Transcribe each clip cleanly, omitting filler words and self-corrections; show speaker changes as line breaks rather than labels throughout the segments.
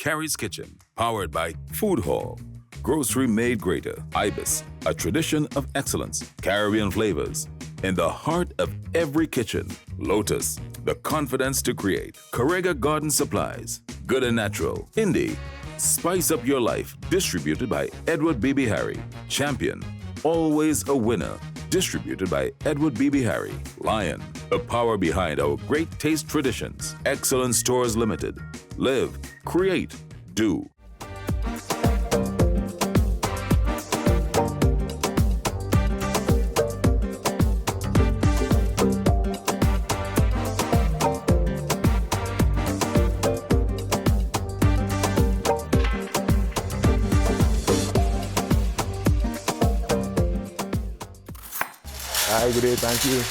Khary's Kitchen, powered by Food Hall, Grocery Made Greater, Ibis, a tradition of excellence, Caribbean flavors. In the heart of every kitchen, Lotus, the confidence to create. Correga Garden Supplies, Good and Natural. Indie, spice up your life, distributed by Edward B.B. Harry. Champion, always a winner, distributed by Edward B.B. Harry. Lion, the power behind our great taste traditions. Excellence Stores Limited. Live, create, do.
Hi, good day, thank you.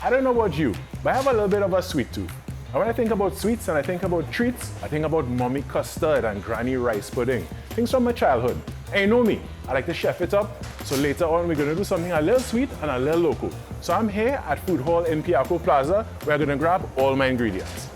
I don't know about you, but I have a little bit of a sweet tooth. And when I think about sweets and I think about treats, I think about mommy custard and granny rice pudding. Things from my childhood. And you know me, I like to chef it up. So later on, we're gonna do something a little sweet and a little local. So I'm here at Food Hall in Piaco Plaza, where I'm gonna grab all my ingredients.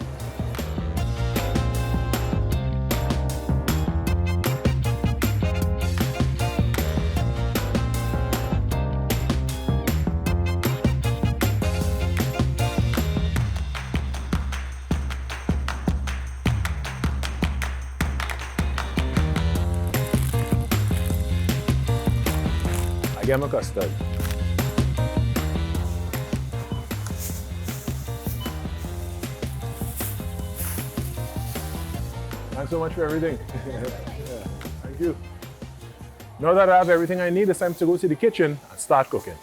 I get my custard. Thanks so much for everything. Yeah, thank you. Now that I have everything I need, it's time to go to the kitchen and start cooking.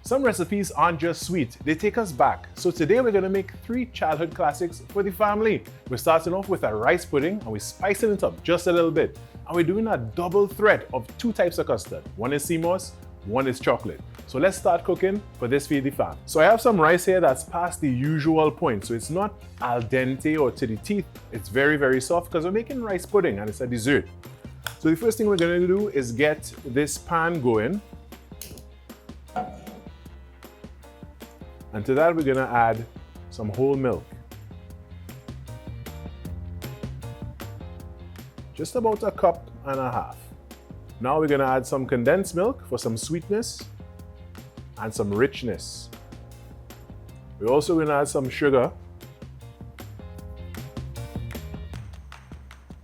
Some recipes aren't just sweet, they take us back. So today we're gonna make 3 childhood classics for the family. We're starting off with a rice pudding and we're spicing it up just a little bit. And we're doing a double threat of 2 types of custard. One is sea moss, one is chocolate. So let's start cooking for this for the fam. So I have some rice here that's past the usual point. So it's not al dente or to the teeth. It's very, very soft because we're making rice pudding and it's a dessert. So the first thing we're gonna do is get this pan going. And to that, we're gonna add some whole milk. Just about a cup and a half. Now we're gonna add some condensed milk for some sweetness and some richness. We're also gonna add some sugar.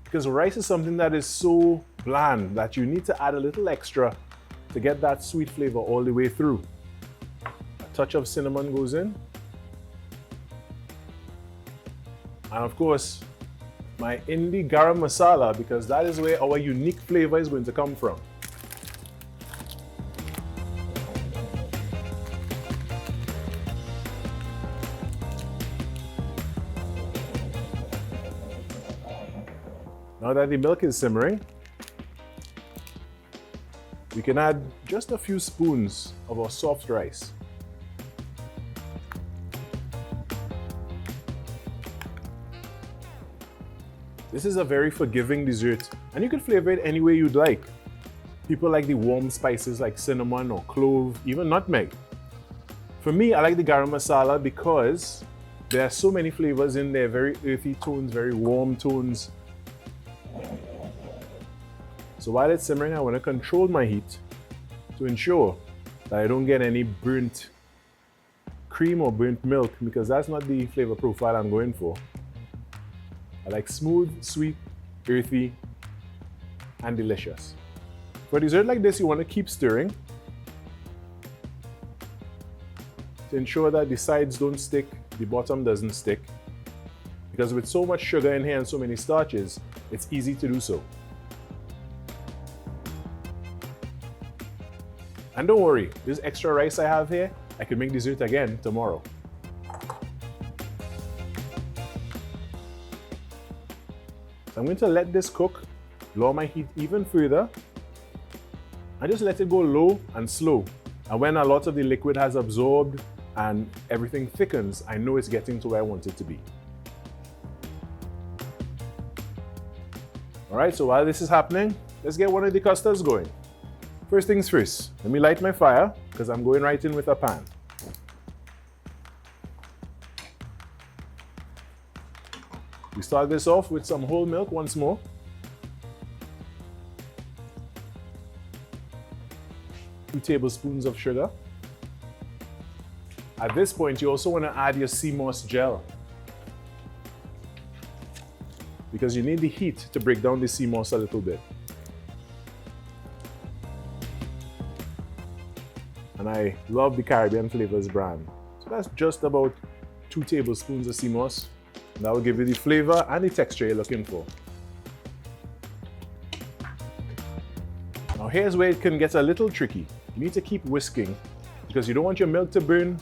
Because rice is something that is so bland that you need to add a little extra to get that sweet flavor all the way through. Touch of cinnamon goes in. And of course, my Indie garam masala, because that is where our unique flavor is going to come from. Now that the milk is simmering, we can add just a few spoons of our soft rice. This is a very forgiving dessert, and you can flavor it any way you'd like. People like the warm spices like cinnamon or clove, even nutmeg. For me, I like the garam masala because there are so many flavors in there, very earthy tones, very warm tones. So while it's simmering, I want to control my heat to ensure that I don't get any burnt cream or burnt milk, because that's not the flavor profile I'm going for. I like smooth, sweet, earthy, and delicious. For a dessert like this, you want to keep stirring to ensure that the sides don't stick, the bottom doesn't stick. Because with so much sugar in here and so many starches, it's easy to do so. And don't worry, this extra rice I have here, I can make dessert again tomorrow. So I'm going to let this cook, lower my heat even further, and just let it go low and slow. And when a lot of the liquid has absorbed and everything thickens, I know it's getting to where I want it to be. All right, so while this is happening, let's get one of the custards going. First things first, let me light my fire. because I'm going right in with a pan. We start this off with some whole milk once more. Two tablespoons of sugar. At this point, you also want to add your sea moss gel, because you need the heat to break down the sea moss a little bit. And I love the Caribbean Flavors brand. So that's just about 2 tablespoons of sea moss. That will give you the flavor and the texture you're looking for. Now here's where it can get a little tricky. You need to keep whisking because you don't want your milk to burn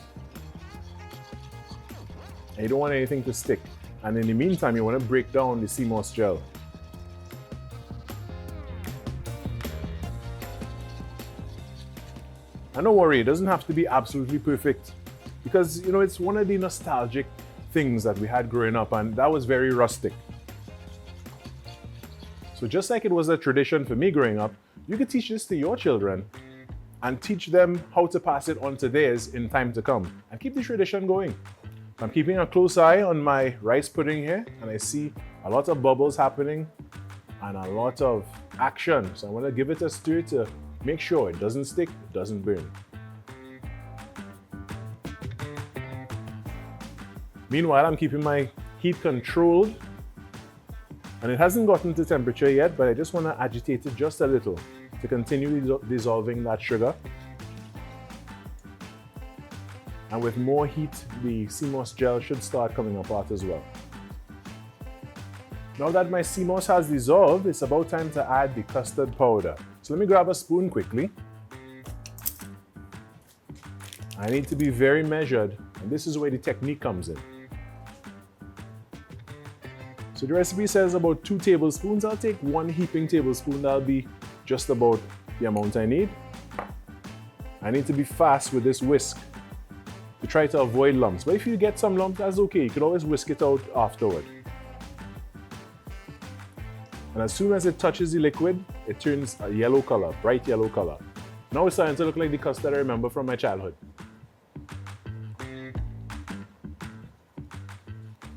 and you don't want anything to stick. And in the meantime, you want to break down the sea moss gel. And don't worry, it doesn't have to be absolutely perfect because, you know, it's one of the nostalgic things that we had growing up, and that was very rustic. So just like it was a tradition for me growing up, you could teach this to your children and teach them how to pass it on to theirs in time to come and keep the tradition going. I'm keeping a close eye on my rice pudding here, and I see a lot of bubbles happening and a lot of action. So I want to give it a stir to make sure it doesn't stick, it doesn't burn. Meanwhile, I'm keeping my heat controlled, and it hasn't gotten to temperature yet, but I just want to agitate it just a little to continue dissolving that sugar. And with more heat, the sea moss gel should start coming apart as well. Now that my sea moss has dissolved, it's about time to add the custard powder. So let me grab a spoon quickly. I need to be very measured, and this is where the technique comes in. So the recipe says about 2 tablespoons. I'll take 1 heaping tablespoon. That'll be just about the amount I need. I need to be fast with this whisk to try to avoid lumps. But if you get some lumps, that's okay. You can always whisk it out afterward. And as soon as it touches the liquid, it turns a yellow color, bright yellow color. Now it's starting to look like the custard I remember from my childhood.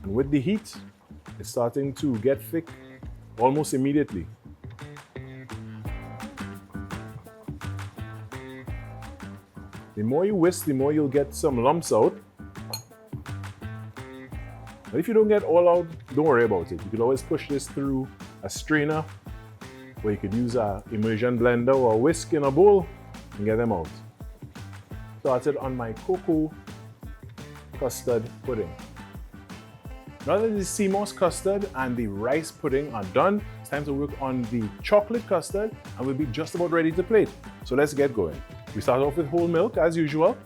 And with the heat, it's starting to get thick almost immediately. The more you whisk, the more you'll get some lumps out. But if you don't get all out, don't worry about it. You could always push this through a strainer, or you could use an immersion blender or a whisk in a bowl and get them out. Started on my cocoa custard pudding. Now that the sea moss custard and the rice pudding are done, it's time to work on the chocolate custard, and we'll be just about ready to plate. So let's get going. We start off with whole milk as usual.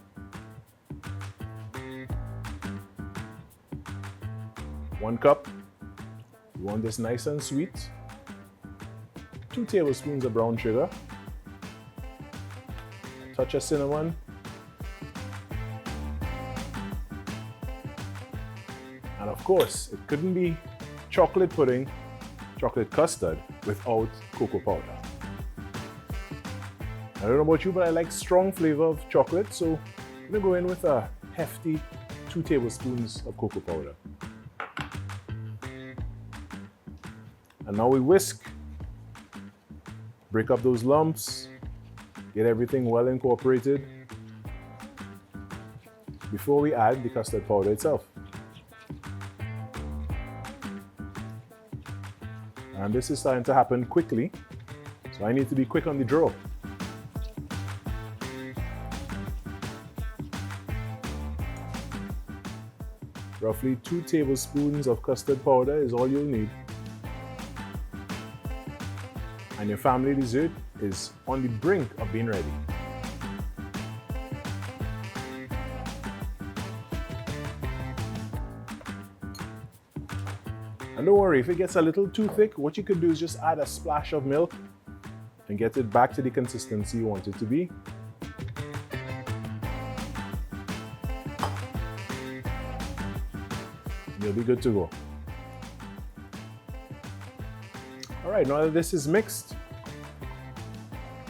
One cup. You want this nice and sweet. 2 tablespoons of brown sugar. A touch of cinnamon. And of course, it couldn't be chocolate pudding, chocolate custard without cocoa powder. I don't know about you, but I like strong flavor of chocolate, so I'm gonna go in with a hefty 2 tablespoons of cocoa powder. And now we whisk, break up those lumps, get everything well incorporated before we add the custard powder itself. And this is starting to happen quickly, so I need to be quick on the draw. Roughly 2 tablespoons of custard powder is all you'll need. And your family dessert is on the brink of being ready. And don't worry, if it gets a little too thick, what you could do is just add a splash of milk and get it back to the consistency you want it to be. You'll be good to go. All right, now that this is mixed,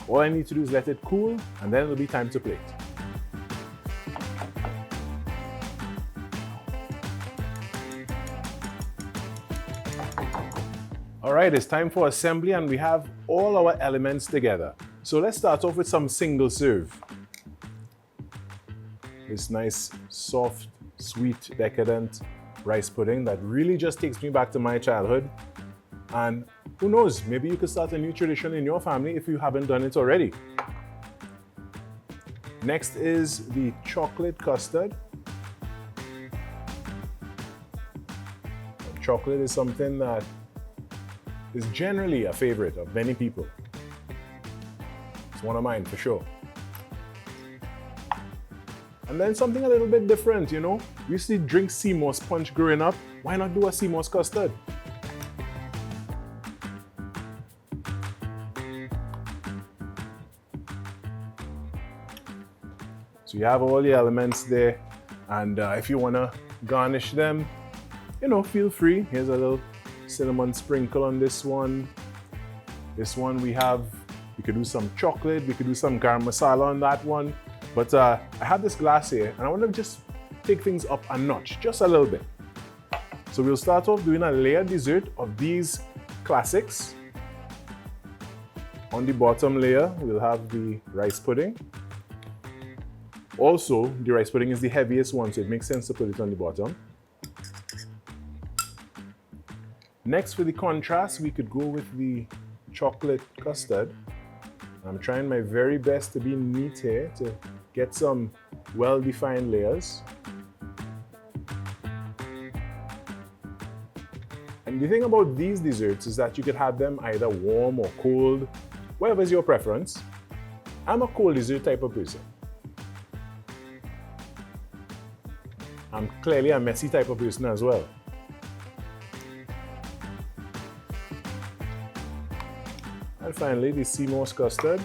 all I need to do is let it cool, and then it'll be time to plate. All right, it's time for assembly and we have all our elements together. So let's start off with some single serve. This nice, soft, sweet, decadent rice pudding that really just takes me back to my childhood. And who knows, maybe you could start a new tradition in your family if you haven't done it already. Next is the chocolate custard. Chocolate is something that is generally a favorite of many people. It's one of mine for sure. And then something a little bit different, you know? We used to drink sea moss punch growing up. Why not do a sea moss custard? So you have all the elements there, and if you want to garnish them, you know, feel free. Here's a little cinnamon sprinkle on this one. This one we could do some chocolate, we could do some garam masala on that one. But I have this glass here, and I want to just take things up a notch, just a little bit. So we'll start off doing a layered dessert of these classics. On the bottom layer, we'll have the rice pudding. Also, the rice pudding is the heaviest one, so it makes sense to put it on the bottom. Next, for the contrast, we could go with the chocolate custard. I'm trying my very best to be neat here to get some well-defined layers. And the thing about these desserts is that you could have them either warm or cold, whatever is your preference. I'm a cold dessert type of person. I'm clearly a messy type of person as well. And finally, the sea moss custard.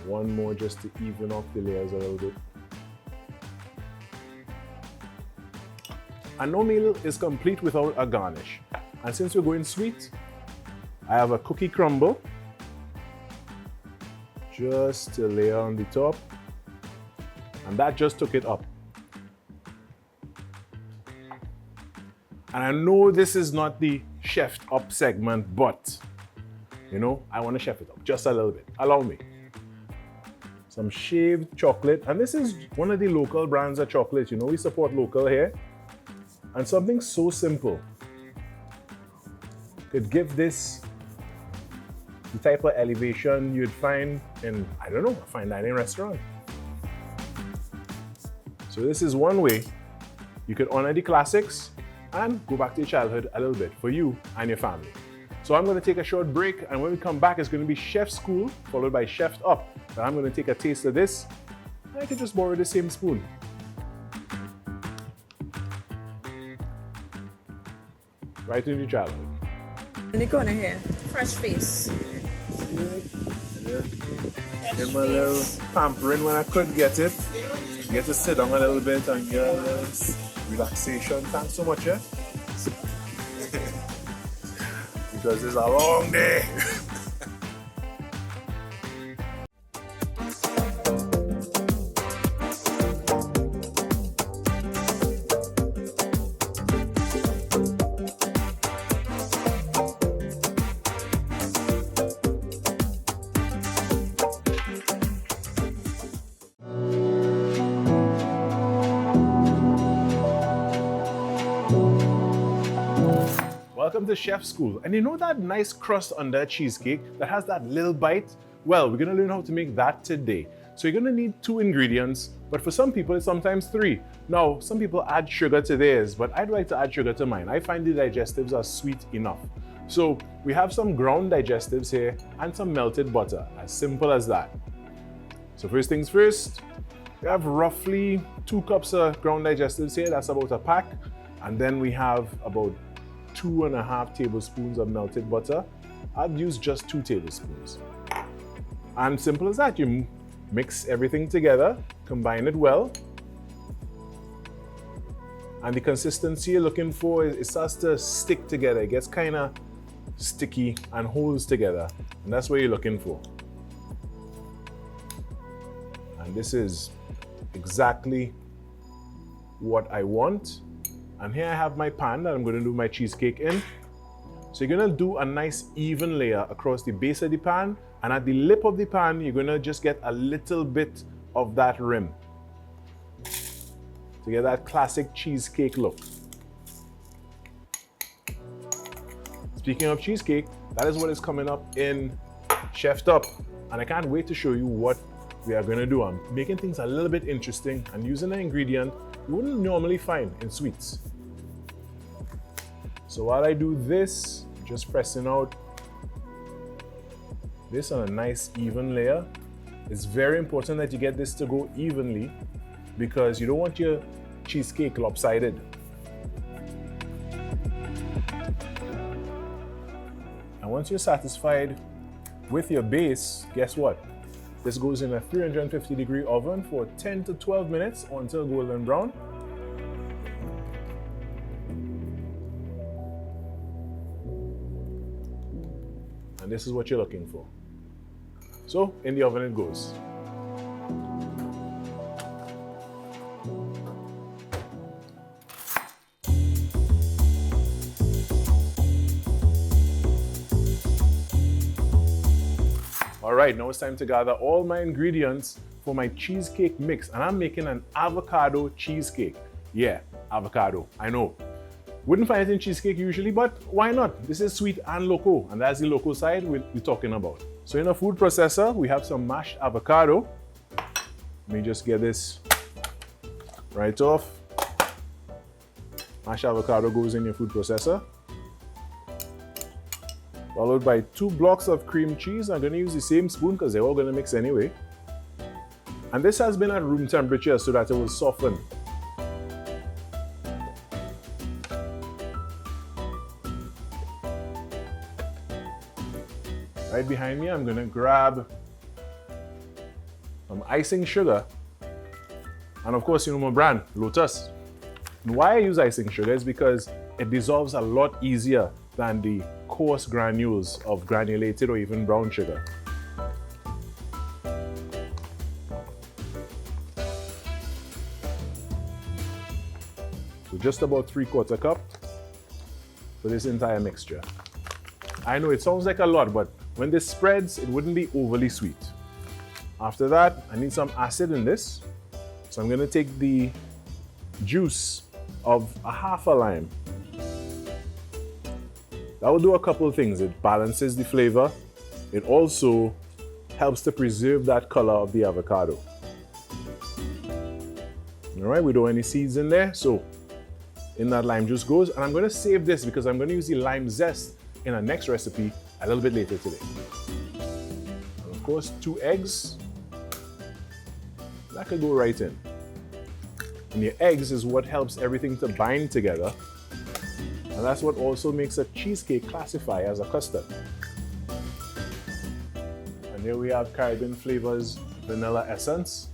One more just to even off the layers a little bit. And no meal is complete without a garnish. And since we're going sweet, I have a cookie crumble just to layer on the top. And that just took it up. And I know this is not the chefed up segment, but you know, I want to chef it up just a little bit. Allow me. Some shaved chocolate. And this is one of the local brands of chocolate. You know, we support local here. And something so simple could give this the type of elevation you'd find in, I don't know, a fine dining restaurant. So this is one way you could honor the classics and go back to your childhood a little bit for you and your family. So I'm going to take a short break, and when we come back, it's going to be Chef School followed by Chefed Up. And I'm going to take a taste of this, and I can just borrow the same spoon. Right into your childhood.
In the corner here, fresh face.
Give me a little pampering when I could get it. Get to sit down a little bit and get a little relaxation. Thanks so much, yeah? Because it's a long day. Welcome to Chef School. And you know that nice crust under a cheesecake that has that little bite? Well, we're gonna learn how to make that today. So you're gonna need 2 ingredients, but for some people it's sometimes 3. Now, some people add sugar to theirs, but I'd like to add sugar to mine. I find the digestives are sweet enough. So we have some ground digestives here and some melted butter, as simple as that. So first things first, we have roughly 2 cups of ground digestives here, that's about a pack. And then we have about 2.5 tablespoons of melted butter. I've used just 2 tablespoons. And simple as that, you mix everything together, combine it well. And the consistency you're looking for is it starts to stick together. It gets kind of sticky and holds together. And that's what you're looking for. And this is exactly what I want. And here I have my pan that I'm going to do my cheesecake in. So you're going to do a nice even layer across the base of the pan, and at the lip of the pan you're going to just get a little bit of that rim to get that classic cheesecake look. Speaking of cheesecake, that is what is coming up in Chef'd Up, and I can't wait to show you what we are going to do. I'm making things a little bit interesting and using an ingredient you wouldn't normally find in sweets. So while I do this, just pressing out this on a nice even layer. It's very important that you get this to go evenly because you don't want your cheesecake lopsided. And once you're satisfied with your base, guess what? This goes in a 350-degree oven for 10 to 12 minutes until golden brown. And this is what you're looking for. So, in the oven it goes. All right, now it's time to gather all my ingredients for my cheesecake mix, and I'm making an avocado cheesecake. Yeah, avocado, I know. Wouldn't find it in cheesecake usually, but why not? This is sweet and loco, and that's the loco side we're talking about. So in a food processor, we have some mashed avocado. Let me just get this right off. Mashed avocado goes in your food processor. Followed by 2 blocks of cream cheese. I'm gonna use the same spoon because they're all gonna mix anyway. And this has been at room temperature so that it will soften. Right behind me, I'm gonna grab some icing sugar. And of course, you know my brand, Lotus. And why I use icing sugar is because it dissolves a lot easier than the coarse granules of granulated or even brown sugar. So just about 3/4 cup for this entire mixture. I know it sounds like a lot, but when this spreads, it wouldn't be overly sweet. After that, I need some acid in this. So I'm gonna take the juice of a half a lime. That will do a couple of things. It balances the flavor. It also helps to preserve that color of the avocado. All right, we don't have any seeds in there, so in that lime juice goes. And I'm gonna save this because I'm gonna use the lime zest in our next recipe a little bit later today. And of course, 2 eggs. That could go right in. And your eggs is what helps everything to bind together. And that's what also makes a cheesecake classify as a custard. And here we have Caribbean Flavors vanilla essence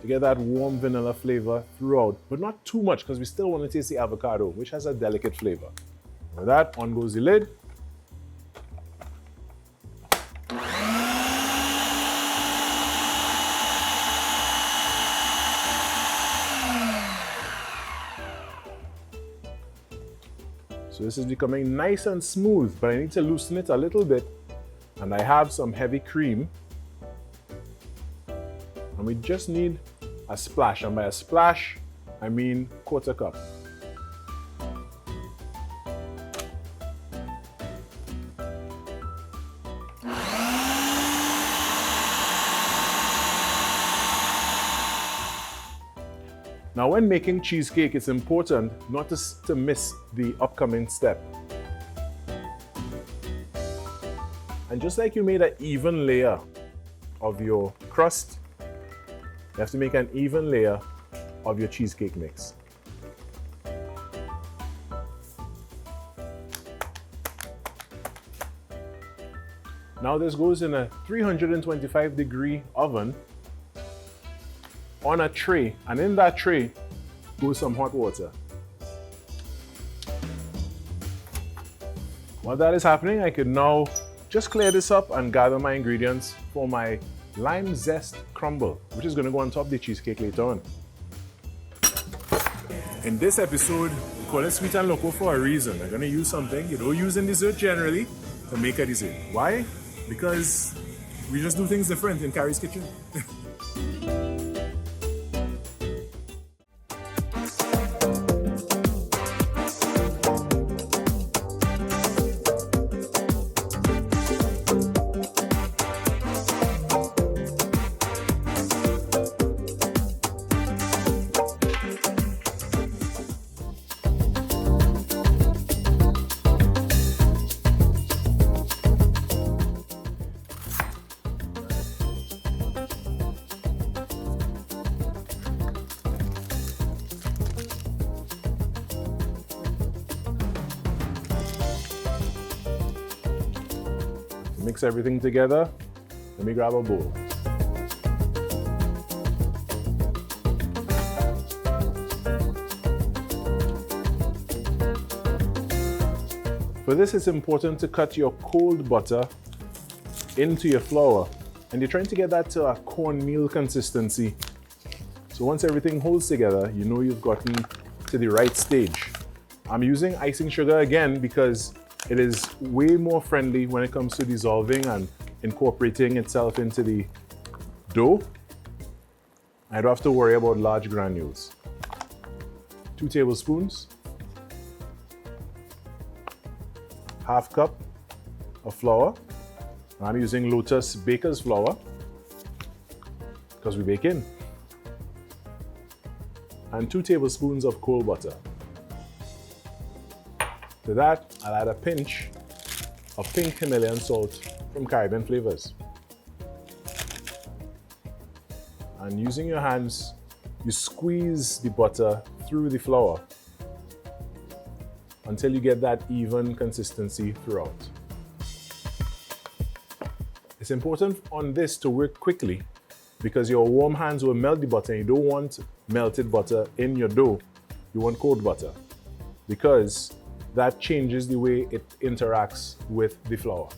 to get that warm vanilla flavor throughout, but not too much because we still want to taste the avocado, which has a delicate flavor. With that, on goes the lid. So this is becoming nice and smooth, but I need to loosen it a little bit. And I have some heavy cream. And we just need a splash. And by a splash, I mean 1/4 cup. Now, when making cheesecake, it's important not to miss the upcoming step. And just like you made an even layer of your crust, you have to make an even layer of your cheesecake mix. Now this goes in a 325-degree oven on a tray, and in that tray goes some hot water. While that is happening, I could now just clear this up and gather my ingredients for my lime zest crumble, which is going to go on top of the cheesecake later on. In this episode, we call it Sweet and Loco for a reason. I'm going to use something you don't use in dessert generally to make a dessert. Why? Because we just do things different in Khary's kitchen. Mix everything together. Let me grab a bowl. For this, it's important to cut your cold butter into your flour, and you're trying to get that to a cornmeal consistency. So once everything holds together, you know you've gotten to the right stage. I'm using icing sugar again because it is way more friendly when it comes to dissolving and incorporating itself into the dough. I don't have to worry about large granules. 2 tablespoons, half cup of flour. I'm using Lotus Baker's flour because we bake in. And 2 tablespoons of cold butter. To that, I'll add a pinch of pink Himalayan salt from Caribbean Flavors. And using your hands, you squeeze the butter through the flour until you get that even consistency throughout. It's important on this to work quickly because your warm hands will melt the butter, and you don't want melted butter in your dough. You want cold butter because that changes the way it interacts with the flour.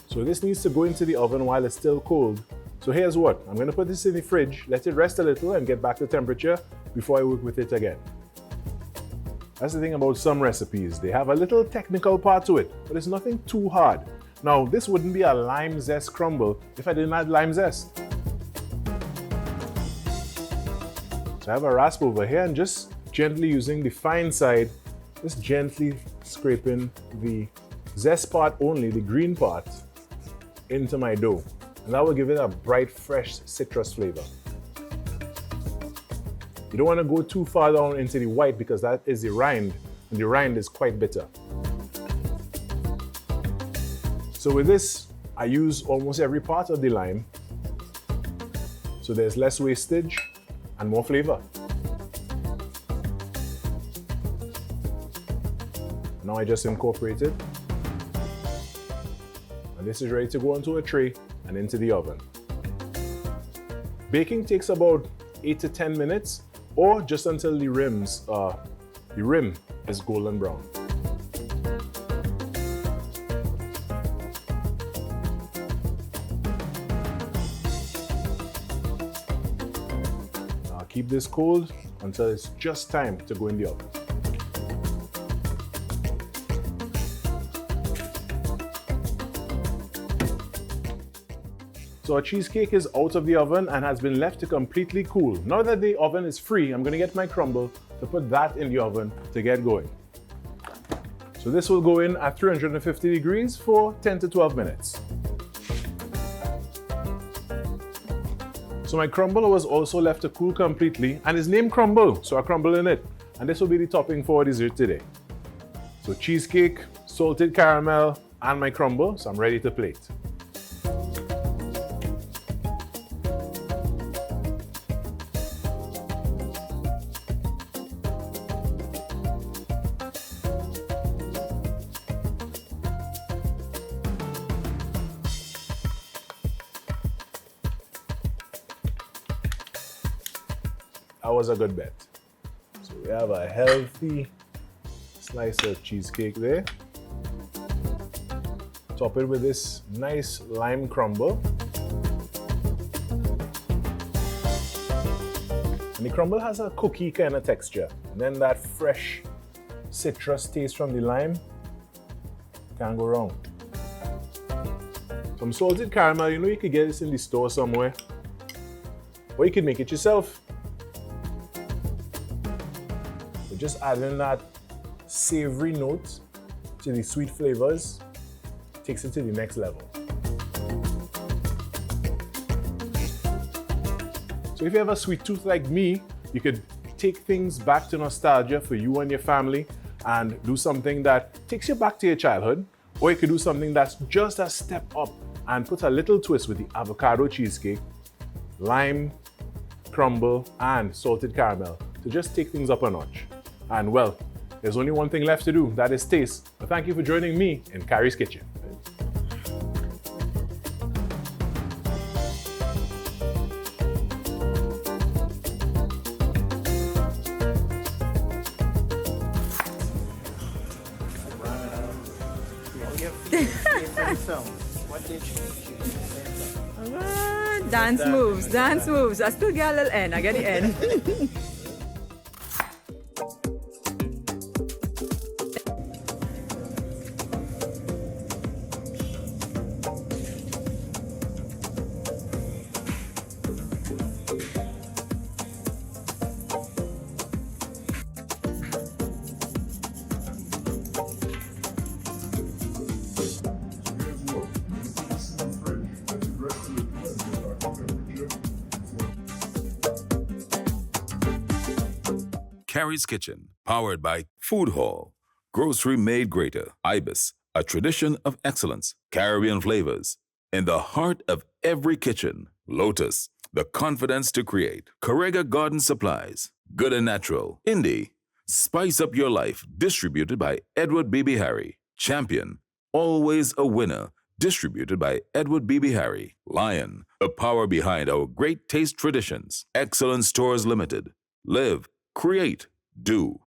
So this needs to go into the oven while it's still cold. So here's what, I'm going to put this in the fridge, let it rest a little and get back to temperature before I work with it again. That's the thing about some recipes. They have a little technical part to it, but it's nothing too hard. Now, this wouldn't be a lime zest crumble if I didn't add lime zest. So I have a rasp over here and just gently using the fine side, just gently scraping the zest part only, the green part, into my dough. And that will give it a bright, fresh citrus flavor. You don't want to go too far down into the white because that is the rind, and the rind is quite bitter. So with this, I use almost every part of the lime, so there's less wastage and more flavor. Now I just incorporate it, and this is ready to go onto a tray and into the oven. Baking takes about 8 to 10 minutes, or just until the rim is golden brown. Now keep this cold until it's just time to go in the oven. So our cheesecake is out of the oven and has been left to completely cool. Now that the oven is free, I'm going to get my crumble to put that in the oven to get going. So this will go in at 350 degrees for 10 to 12 minutes. So my crumble was also left to cool completely and is named crumble, so I crumble in it. And this will be the topping for dessert today. So cheesecake, salted caramel, and my crumble, so I'm ready to plate. That was a good bet. So we have a healthy Slice of cheesecake there. Top it with this nice lime crumble. And the crumble has a cookie kind of texture. And then that fresh citrus taste from the lime. Can't go wrong. Some salted caramel, you know you could get this in the store somewhere. Or you could make it yourself. So just adding that savory note to the sweet flavors takes it to the next level. So if you have a sweet tooth like me, you could take things back to nostalgia for you and your family and do something that takes you back to your childhood, or you could do something that's just a step up and put a little twist with the avocado cheesecake, lime crumble, and salted caramel to just take things up a notch. And well, there's only one thing left to do, that is taste. But thank you for joining me in Khary's Kitchen.
Dance moves, dance moves. I still get a little N. I get the N.
Khary's Kitchen, powered by Food Hall, grocery made greater, Ibis, a tradition of excellence, Caribbean flavors. In the heart of every kitchen, Lotus, the confidence to create, Correga Garden Supplies, Good and Natural, Indie, Spice Up Your Life, distributed by Edward B.B. Harry, Champion, Always a Winner, distributed by Edward B.B. Harry, Lion, the power behind our great taste traditions, Excellence Stores Limited, Live, Create, Do.